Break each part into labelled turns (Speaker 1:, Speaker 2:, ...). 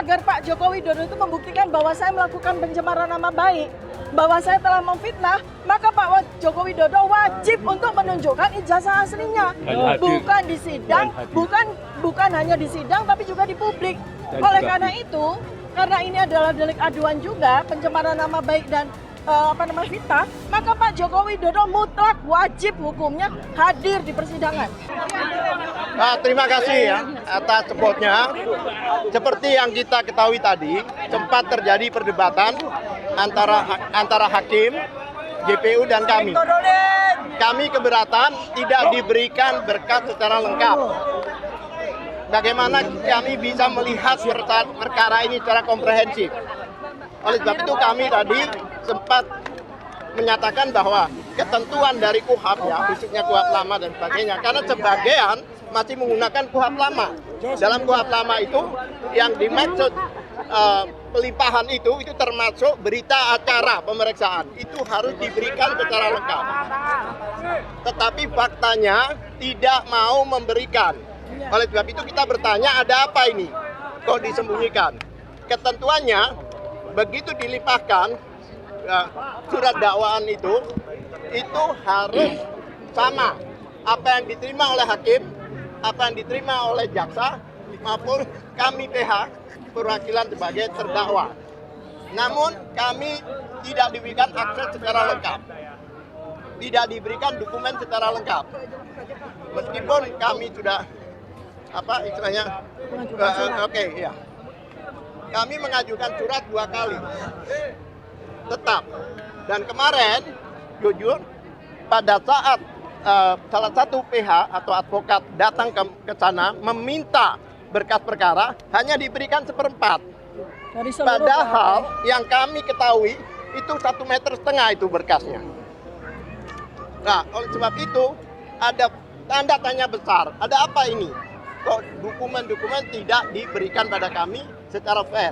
Speaker 1: agar Pak Joko Widodo itu membuktikan bahwa saya melakukan pencemaran nama baik, bahwa saya telah memfitnah, maka Pak Joko Widodo wajib untuk menunjukkan ijazah aslinya, bukan di sidang, bukan hanya di sidang, tapi juga di publik. Oleh karena itu, karena ini adalah delik aduan juga, pencemaran nama baik dan fitnah, maka Pak Joko Widodo mutlak wajib hukumnya hadir di persidangan.
Speaker 2: Terima kasih ya atas supportnya. Seperti yang kita ketahui tadi, sempat terjadi perdebatan antara hakim, JPU dan kami. Kami keberatan tidak diberikan berkas secara lengkap. Bagaimana kami bisa melihat perkara ini secara komprehensif? Oleh sebab itu kami tadi sempat menyatakan bahwa ketentuan dari KUHAP ya, khususnya KUHAP lama dan sebagainya, karena sebagian masih menggunakan KUHAP lama. Dalam KUHAP lama itu yang dimaksud pelimpahan itu termasuk berita acara pemeriksaan. Itu harus diberikan secara lengkap. Tetapi faktanya tidak mau memberikan. Oleh sebab itu kita bertanya, ada apa ini? Kok disembunyikan? Ketentuannya begitu dilimpahkan surat dakwaan itu harus sama apa yang diterima oleh hakim, apa yang diterima oleh jaksa maupun kami PH perwakilan sebagai terdakwa. Namun kami tidak diberikan akses secara lengkap, tidak diberikan dokumen secara lengkap. Meskipun kami sudah kami mengajukan surat 2 kali tetap, dan kemarin jujur pada saat salah satu PH atau advokat datang ke sana meminta berkas perkara hanya diberikan 1/4. Padahal yang kami ketahui itu 1,5 meter itu berkasnya. Nah, oleh sebab itu ada tanda tanya besar. Ada apa ini? Kok dokumen-dokumen tidak diberikan pada kami secara fair?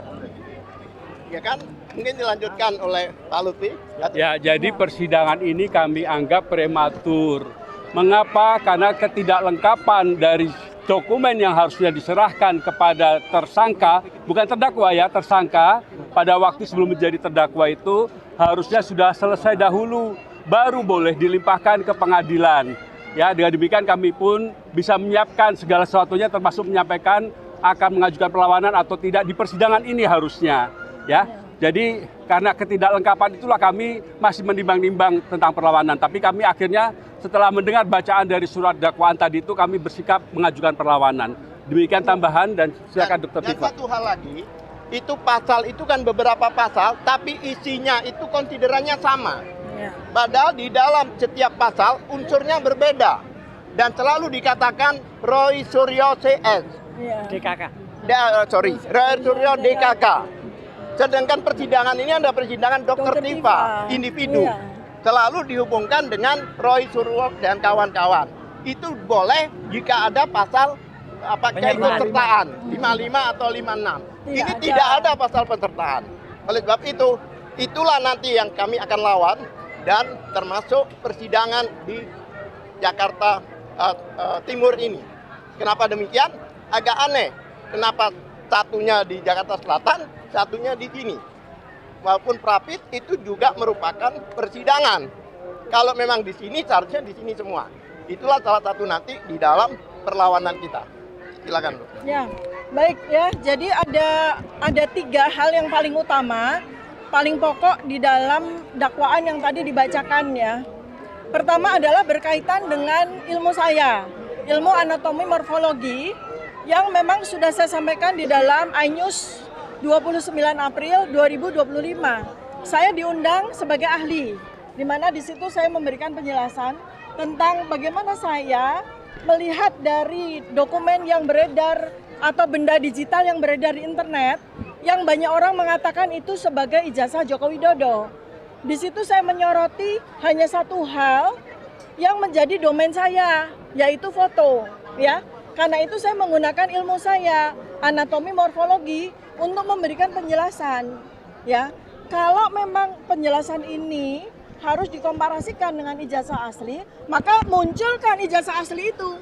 Speaker 2: Ya kan? Mungkin dilanjutkan oleh Pak Lutfi.
Speaker 3: Ya, jadi persidangan ini kami anggap prematur. Mengapa? Karena ketidaklengkapan dari dokumen yang harusnya diserahkan kepada tersangka, bukan terdakwa ya, tersangka pada waktu sebelum menjadi terdakwa itu harusnya sudah selesai dahulu, baru boleh dilimpahkan ke pengadilan. Ya, dengan demikian kami pun bisa menyiapkan segala sesuatunya, termasuk menyampaikan akan mengajukan perlawanan atau tidak di persidangan ini harusnya. Ya, jadi karena ketidaklengkapan itulah kami masih menimbang-nimbang tentang perlawanan. Tapi kami akhirnya setelah mendengar bacaan dari surat dakwaan tadi itu kami bersikap mengajukan perlawanan. Demikian tambahan dan silakan Dr. Tifa.
Speaker 2: Dan satu hal lagi, itu pasal itu kan beberapa pasal, tapi isinya itu konsiderannya sama. Padahal di dalam setiap pasal unsurnya berbeda dan selalu dikatakan Roy Suryo CS,
Speaker 4: DKK.
Speaker 2: Roy Suryo DKK. Sedangkan persidangan ini ada persidangan Dr. Tifa, individu. Selalu dihubungkan dengan Roy Suryo dan kawan-kawan. Itu boleh jika ada pasal keikutsertaan 55 atau 56. Ini tidak ada pasal penyertaan. Oleh sebab itu, itulah nanti yang kami akan lawan. Dan termasuk persidangan di Jakarta Timur ini. Kenapa demikian? Agak aneh. Kenapa satunya di Jakarta Selatan, satunya di sini? Walaupun Prapit itu juga merupakan persidangan. Kalau memang di sini, seharusnya di sini semua. Itulah salah satu nanti di dalam perlawanan kita. Silakan, Bu.
Speaker 1: Ya, baik ya. Jadi ada 3 hal yang paling utama, paling pokok di dalam dakwaan yang tadi dibacakan ya. Pertama adalah berkaitan dengan ilmu saya, ilmu anatomi morfologi yang memang sudah saya sampaikan di dalam iNews 29 April 2025. Saya diundang sebagai ahli, di mana di situ saya memberikan penjelasan tentang bagaimana saya melihat dari dokumen yang beredar atau benda digital yang beredar di internet, yang banyak orang mengatakan itu sebagai ijazah Joko Widodo. Di situ saya menyoroti hanya satu hal yang menjadi domain saya, yaitu foto, ya. Karena itu saya menggunakan ilmu saya, anatomi morfologi, untuk memberikan penjelasan, ya. Kalau memang penjelasan ini harus dikomparasikan dengan ijazah asli, maka munculkan ijazah asli itu.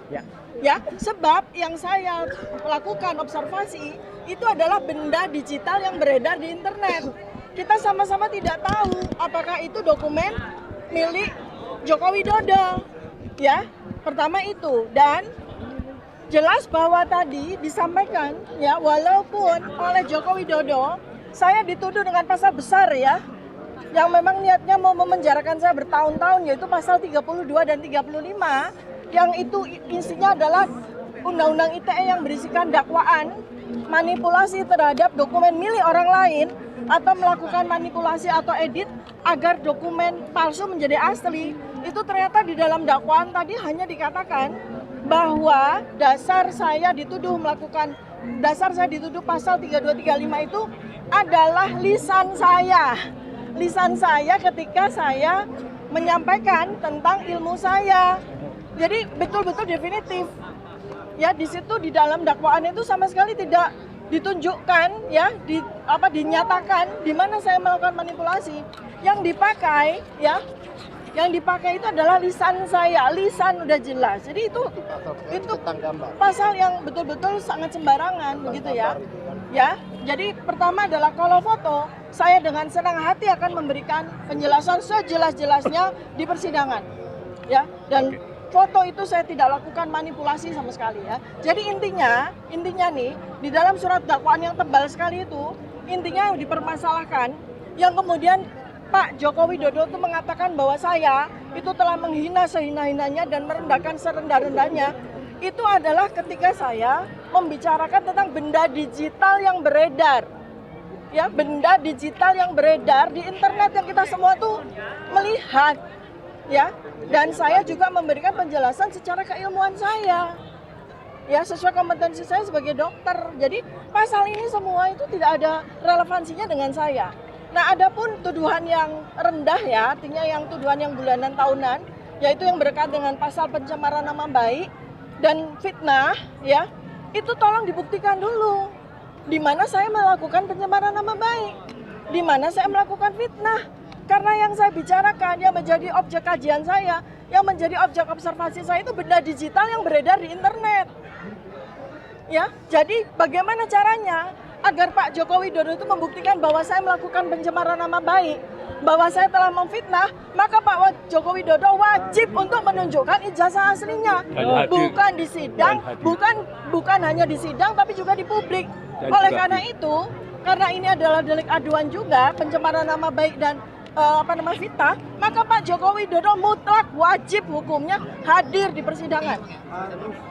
Speaker 1: Ya, sebab yang saya lakukan observasi itu adalah benda digital yang beredar di internet. Kita sama-sama tidak tahu apakah itu dokumen milik Joko Widodo. Ya, pertama itu. Dan jelas bahwa tadi disampaikan ya, walaupun oleh Joko Widodo saya dituduh dengan pasal besar ya, yang memang niatnya mau memenjarakan saya bertahun-tahun, yaitu pasal 32 dan 35, yang itu isinya adalah Undang-Undang ITE yang berisikan dakwaan manipulasi terhadap dokumen milik orang lain atau melakukan manipulasi atau edit agar dokumen palsu menjadi asli. Itu ternyata di dalam dakwaan tadi hanya dikatakan bahwa dasar saya dituduh pasal 3235 itu adalah lisan saya. Lisan saya ketika saya menyampaikan tentang ilmu saya. Jadi betul-betul definitif. Ya, di situ di dalam dakwaan itu sama sekali tidak ditunjukkan ya, dinyatakan di mana saya melakukan manipulasi. Yang dipakai itu adalah lisan saya, lisan udah jelas. Jadi itu pasal yang betul-betul sangat sembarangan begitu ya. Ya, jadi pertama adalah kalau foto, saya dengan senang hati akan memberikan penjelasan sejelas-jelasnya di persidangan. Ya, dan foto itu saya tidak lakukan manipulasi sama sekali ya. Jadi intinya nih di dalam surat dakwaan yang tebal sekali itu, intinya yang dipermasalahkan yang kemudian Pak Joko Widodo itu mengatakan bahwa saya itu telah menghina sehina-hinanya dan merendahkan serendah-rendahnya. Itu adalah ketika saya membicarakan tentang benda digital yang beredar. Ya, benda digital yang beredar di internet yang kita semua tuh melihat. Ya, dan saya juga memberikan penjelasan secara keilmuan saya. Ya, sesuai kompetensi saya sebagai dokter. Jadi, pasal ini semua itu tidak ada relevansinya dengan saya. Nah, adapun tuduhan yang rendah ya, artinya yang tuduhan yang bulanan tahunan, yaitu yang berkaitan dengan pasal pencemaran nama baik dan fitnah, ya, itu tolong dibuktikan dulu. Di mana saya melakukan pencemaran nama baik, di mana saya melakukan fitnah. Karena yang saya bicarakan, yang menjadi objek kajian saya, yang menjadi objek observasi saya itu benda digital yang beredar di internet. Ya, jadi bagaimana caranya agar Pak Joko Widodo itu membuktikan bahwa saya melakukan pencemaran nama baik, bahwa saya telah memfitnah, maka Pak Joko Widodo wajib untuk menunjukkan ijazah aslinya, bukan di sidang, bukan hanya di sidang, tapi juga di publik. Oleh karena itu, karena ini adalah delik aduan juga, pencemaran nama baik dan fitnah, maka Pak Joko Widodo mutlak wajib hukumnya hadir di persidangan,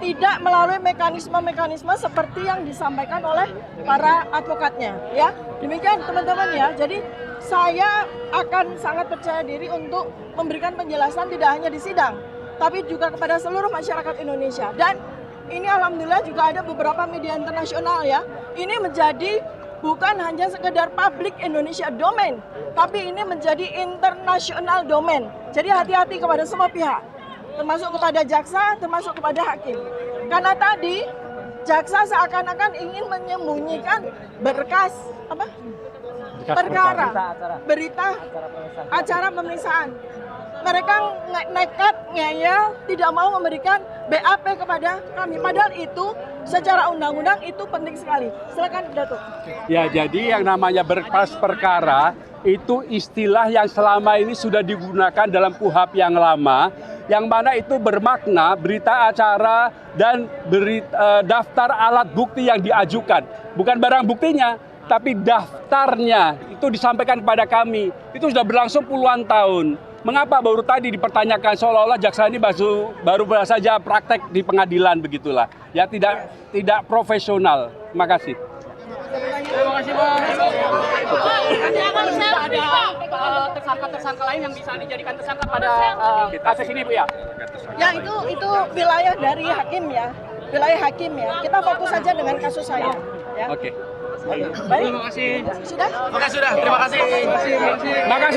Speaker 1: tidak melalui mekanisme-mekanisme seperti yang disampaikan oleh para advokatnya. Ya, demikian teman-teman ya. Jadi saya akan sangat percaya diri untuk memberikan penjelasan tidak hanya di sidang, tapi juga kepada seluruh masyarakat Indonesia. Dan ini alhamdulillah juga ada beberapa media internasional ya. Ini menjadi bukan hanya sekedar publik Indonesia domain, tapi ini menjadi internasional domain. Jadi hati-hati kepada semua pihak, termasuk kepada jaksa, termasuk kepada hakim. Karena tadi jaksa seakan-akan ingin menyembunyikan berkas perkara, berita acara pemeriksaan. Mereka nekat ngeyel, tidak mau memberikan BAP kepada kami. Padahal itu secara undang-undang itu penting sekali. Silakan Datuk.
Speaker 3: Ya, jadi yang namanya berkas perkara itu istilah yang selama ini sudah digunakan dalam KUHP yang lama, yang mana itu bermakna berita acara dan daftar alat bukti yang diajukan. Bukan barang buktinya, tapi daftarnya itu disampaikan kepada kami. Itu sudah berlangsung puluhan tahun. Mengapa baru tadi dipertanyakan seolah-olah jaksa ini baru saja praktek di pengadilan begitulah. Ya, tidak profesional. Terima kasih.
Speaker 4: Terima kasih, Bang. Ada tersangka-tersangka lain yang bisa dijadikan tersangka pada kasus ini, Bu ya?
Speaker 1: Ya, itu wilayah dari hakim ya. Wilayah hakim ya. Kita fokus saja dengan kasus saya. Ya.
Speaker 3: Oke.
Speaker 1: Baik.
Speaker 4: Terima kasih.
Speaker 1: Sudah?
Speaker 4: Oke, sudah. Terima kasih.
Speaker 3: Terima kasih.